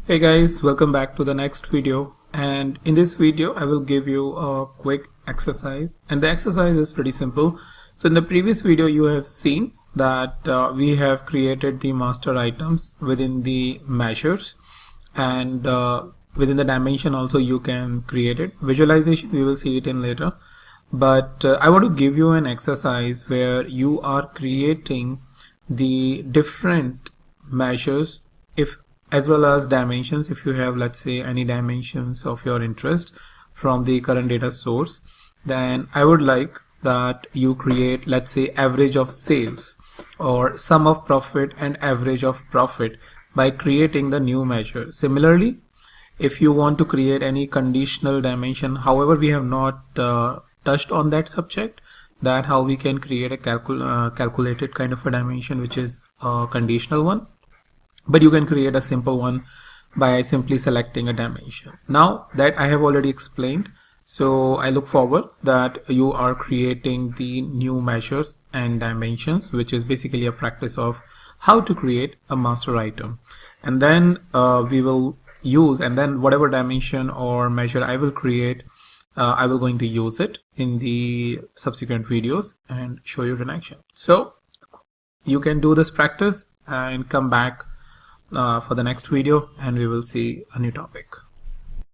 Hey guys, welcome back to the next video, and in this video I will give you a quick exercise, and the exercise is pretty simple. So in the previous video you have seen that we have created the master items within the measures, and within the dimension also you can create it. Visualization we will see it in later, but I want to give you an exercise where you are creating the different measures as well as dimensions. If you have, let's say, any dimensions of your interest from the current data source, then I would like that you create, let's say, average of sales or sum of profit and average of profit by creating the new measure. Similarly, if you want to create any conditional dimension, however we have not touched on that subject, that how we can create a calculated kind of a dimension which is a conditional one, but you can create a simple one by simply selecting a dimension. Now that I have already explained, so I look forward that you are creating the new measures and dimensions, which is basically a practice of how to create a master item. And then we will use, and then whatever dimension or measure I will create, I will going to use it in the subsequent videos and show you in action. So you can do this practice and come back for the next video, and we will see a new topic.